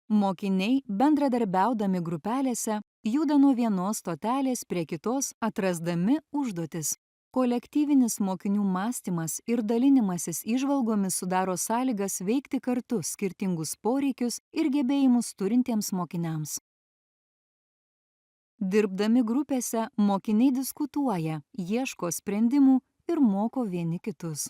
Mokiniai, bendradarbiaudami grupelėse, juda nuo vienos stotelės prie kitos, atrasdami užduotis. Kolektyvinis mokinių mąstymas ir dalinimasis įžvalgomis sudaro sąlygas veikti kartu skirtingus poreikius ir gebėjimus turintiems mokiniams. Dirbdami grupėse, mokiniai diskutuoja, ieško sprendimų ir moko vieni kitus.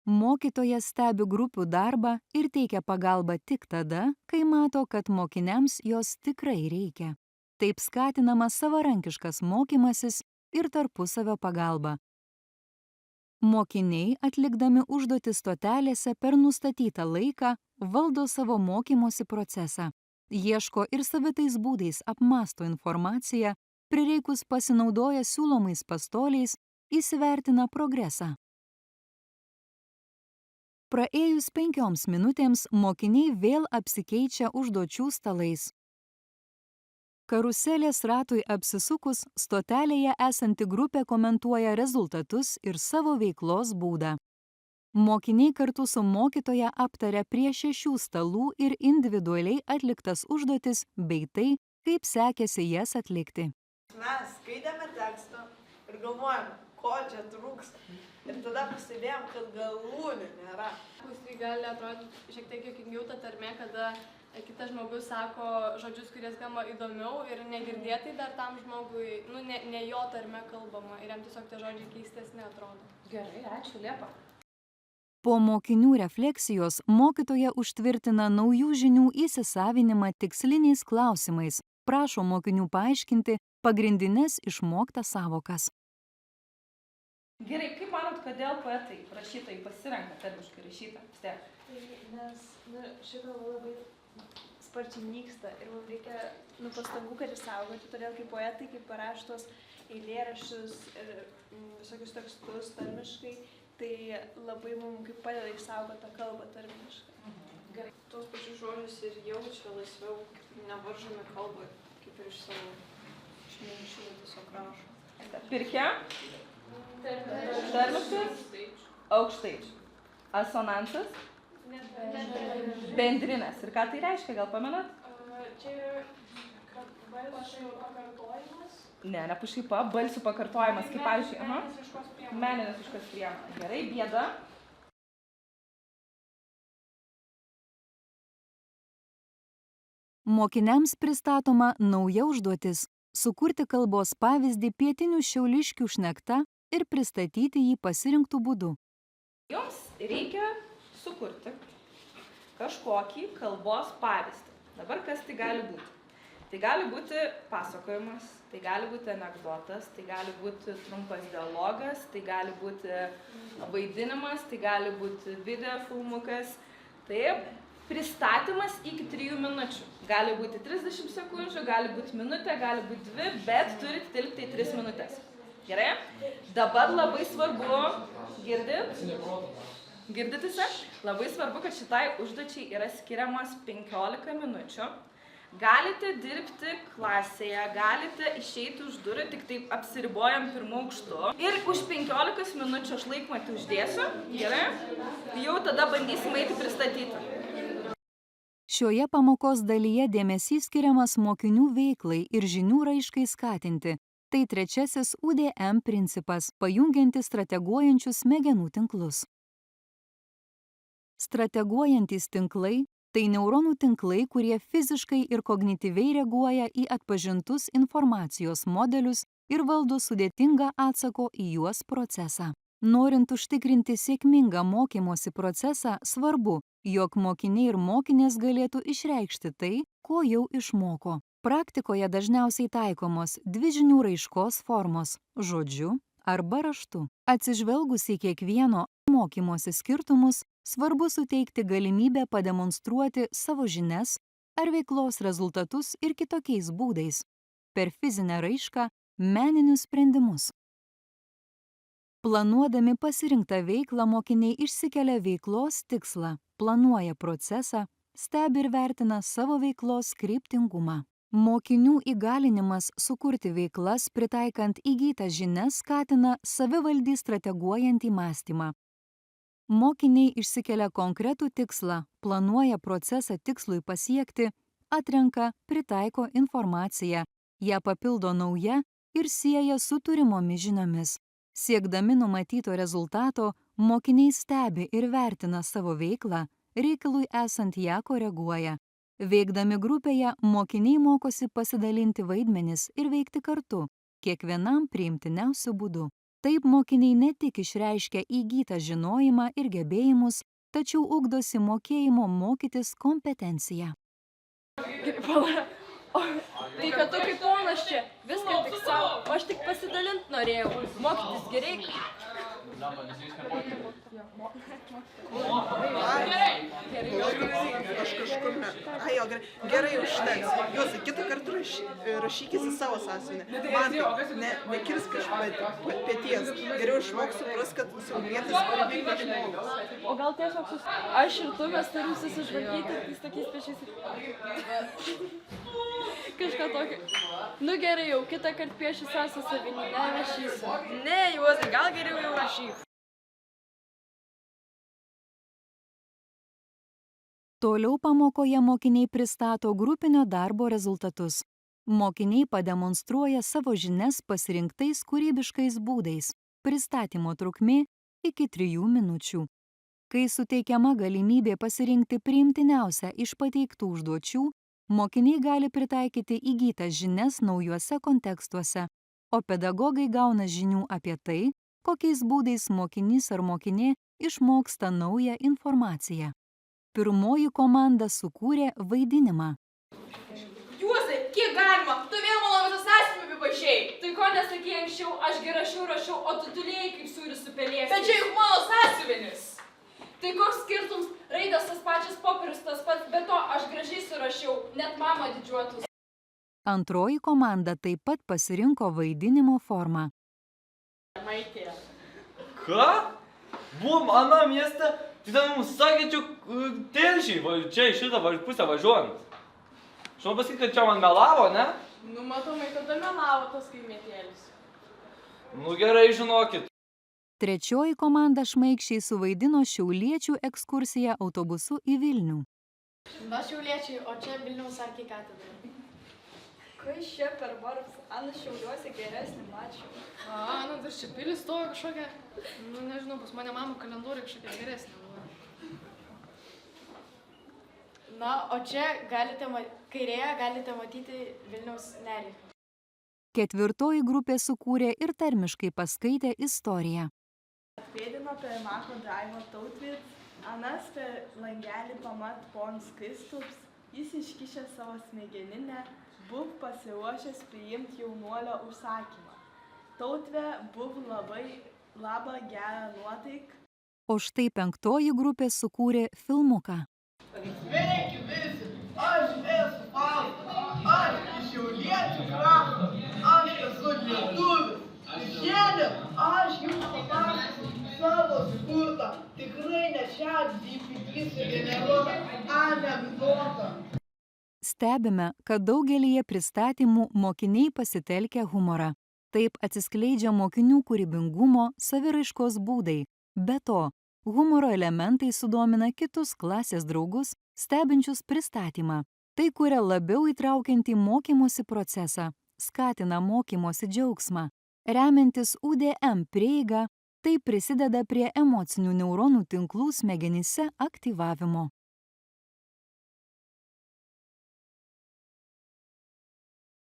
Mokytojas stebi grupių darbą ir teikia pagalbą tik tada, kai mato, kad mokiniams jos tikrai reikia. Taip skatinamas savarankiškas mokymasis ir tarpusavio pagalba. Mokiniai, atlikdami užduotis stotelėse per nustatytą laiką, valdo savo mokymosi procesą. Ieško ir savitais būdais apmąsto informaciją, prireikus pasinaudoja siūlomais pastoliais, įsivertina progresą. Praėjus 5 minutėms mokiniai vėl apsikeičia užduočių stalais. Karuselės ratui apsisukus, stotelėje esanti grupė komentuoja rezultatus ir savo veiklos būdą. Mokiniai kartu su mokytoja aptaria prie 6 stalų ir individualiai atliktas užduotis bei tai, kaip sekėsi jas atlikti. Mes skaitėme tekstą ir galvojame, ko čia trūks. Ir tada pastebėjom, kad galūnių nėra. Tai gali atrodyti šiek tiek juokingiau ta tarmė, kada kitas žmogus sako žodžius, kurie skamba įdomiau ir negirdėtai dar tam žmogui, ne jo tarme kalbama ir jam tiesiog tie žodžiai keistesni atrodo. Gerai, ačiū, Liepa. Po mokinių refleksijos mokytoja užtvirtina naujų žinių įsisavinimą tiksliniais klausimais, prašo mokinių paaiškinti pagrindines išmoktas savokas. Gerai, kaip manot, kodėl poetai, rašytojai pasirenka tarmiškai rašytą? Stef. Nes ši kalba labai sparčiai nyksta ir mums reikia pastangų, kad išsaugoti, todėl kaip poetai, kaip parašo tos eilėraščius ir visokius tekstus tarmiškai, tai labai mums kaip padeda išsaugoti tą kalbą tarmiškai. Gerai. Tos pačius žodžius ir jaučia laisviau, nevaržomi kalbą, kaip ir iš savo išminčių tiesiog rašo. Pirkė? Tarmiškas? Aukštaičių. Asonansas? Bendrinės. Ir ką tai reiškia, gal pamenat? Čia yra balsių pakartojimas. Ne pašaipa, balsių pakartojimas, kaip pavyzdžiui, meninės iškos priemonė. Gerai, bėda. Mokiniams pristatoma nauja užduotis – sukurti kalbos pavyzdį pietinių šiauliškių šnekta ir pristatyti jį pasirinktų būdu. Jums reikia sukurti kažkokį kalbos pavyzdį. Dabar kas tai gali būti? Tai gali būti pasakojimas, tai gali būti anekdotas, tai gali būti trumpas dialogas, tai gali būti vaidinimas, tai gali būti video filmukas. Taip, pristatymas iki 3 minučių. Gali būti 30 sekundžių, gali būti minutė, gali būti 2, bet turit tilpti į 3 minutės. Gerai? Dabar labai svarbu, girdite? Labai svarbu, kad šitai užduočiai yra skiriamas 15 minučių. Galite dirbti klasėje, galite išeiti už durų, tik taip apsiribojam 1 aukštu. Ir už 15 minučių aš laikmatį uždėsiu, gerai? Jau tada bandysim eiti pristatyti. Šioje pamokos dalyje dėmesys skiriamas mokinių veiklai ir žinių raiškai skatinti. Tai 3 UDM principas, pajungiantis strateguojančius smegenų tinklus. Strateguojantys tinklai – tai neuronų tinklai, kurie fiziškai ir kognityviai reaguoja į atpažintus informacijos modelius ir valdo sudėtingą atsako į juos procesą. Norint užtikrinti sėkmingą mokymosi procesą, svarbu, jog mokiniai ir mokinės galėtų išreikšti tai, ko jau išmoko. Praktikoje dažniausiai taikomos 2 žinių raiškos formos – žodžiu arba raštu. Atsižvelgus į kiekvieno mokymosi skirtumus, svarbu suteikti galimybę pademonstruoti savo žinias ar veiklos rezultatus ir kitokiais būdais – per fizinę raišką, meninius sprendimus. Planuodami pasirinktą veiklą mokiniai išsikelia veiklos tikslą, planuoja procesą, stebi ir vertina savo veiklos kryptingumą. Mokinių įgalinimas sukurti veiklas, pritaikant įgytas žinias, skatina savivaldį strateguojantį mąstymą. Mokiniai išsikelia konkretų tikslą, planuoja procesą tikslui pasiekti, atrenka, pritaiko informaciją, ją papildo nauja ir sieja su turimomis žiniomis. Siekdami numatyto rezultato, mokiniai stebi ir vertina savo veiklą, reikalui esant ją koreguoja. Veikdami grupėje, mokiniai mokosi pasidalinti vaidmenis ir veikti kartu, kiekvienam priimtiniausiu būdu. Taip mokiniai ne tik išreiškia įgytą žinojimą ir gebėjimus, tačiau ugdosi mokėjimo mokytis kompetenciją. Tai kad tu kaip ponas čia, viską tik savo, o aš tik pasidalint norėjau, mokytis gerai. Aš kažkur ne. Ai, jo, gerai užteks. Juozai, kitą kartą rašykis į savo sąsiuvinį. Man nekirsk iš peties. Geriau išmok supras, kad saulietis kūrybingas žmogus. O gal tiesiog aš ir tu mes turim susižvalgyti tais tokiais pečiais. Kažką tokio. Nu gerai jau, kitą kartą piešiu sąsiuvinį, nerašysiu. Ne, Juozai, gal geriau jau rašyk. Toliau pamokoje mokiniai pristato grupinio darbo rezultatus. Mokiniai pademonstruoja savo žinias pasirinktais kūrybiškais būdais. Pristatymo trukmė iki 3 minučių. Kai suteikiama galimybė pasirinkti priimtiniausią iš pateiktų užduočių, mokiniai gali pritaikyti įgytas žinias naujuose kontekstuose, o pedagogai gauna žinių apie tai, kokiais būdais mokinys ar mokinė išmoksta naują informaciją. Pirmoji komanda sukūrė vaidinimą. Juozai, kiek galima? Tu vėl mano visą sąsiuvinį apipaišei. Tai ko nesakei anksčiau, aš gi rašiau, o tu tulėjai kaip sūris su pelėsiais. Bet čia juk mano sąsiuvinis. Tai koks skirtums, raidės tas pačias, popierius tas pats, be to aš gražiai surašiau, net mama didžiuotus. Antroji komanda taip pat pasirinko vaidinimo formą. Maitė. Ką? Buvom anam mieste, tai ten mums sakė, telšiai, čia į šitą pusę važiuojant. Aš noriu pasakyti, kad čia man melavo, ne? Nu, matomai, tada melavo tas kaimėtėlis. Nu gerai, žinokit. Trečioji komanda šmaikščiai suvaidino šiauliečių ekskursiją autobusu į Vilnių. Va šiauliečiai, o čia Vilniaus arkikatedra. Kas čia per varpas? Ana Šiauliuose geresnį mačiau. Nu dar čia pilis stovi kažkokia. Nu nežinau, pas mane mama kalendoriai kažkokia geresnė buvo. Na, o čia kairėje galite matyti Vilniaus nerį. Ketvirtoji grupė sukūrė ir tarmiškai paskaitė istoriją. Pėdino per Mako Draivo Tautvyt, anas per langelį pamat pons Kristups, jis iškišė savo smegeninę, buv pasiruošęs priimti jaunuolio užsakymą. Tautvė buv labai labą gerą nuotaiką. O štai penktoji grupė sukūrė filmuką. Sveiki visi, aš esu Faustas, aš iš Šiauliečių krašto, aš esu lietuvis. Šiandien aš jums papasakosiu savo sukurtą, tikrai ne ChatGPT sugeneruotą anekdotą. Stebime, kad daugelyje pristatymų mokiniai pasitelkia humorą. Taip atsiskleidžia mokinių kūrybingumo, saviraiškos būdai. Be to, humoro elementai sudomina kitus klasės draugus, stebinčius pristatymą. Tai kuria labiau įtraukiantį mokymosi procesą, skatina mokymosi džiaugsmą. Remiantis UDM prieiga, tai prisideda prie emocinių neuronų tinklų smegenyse aktyvavimo.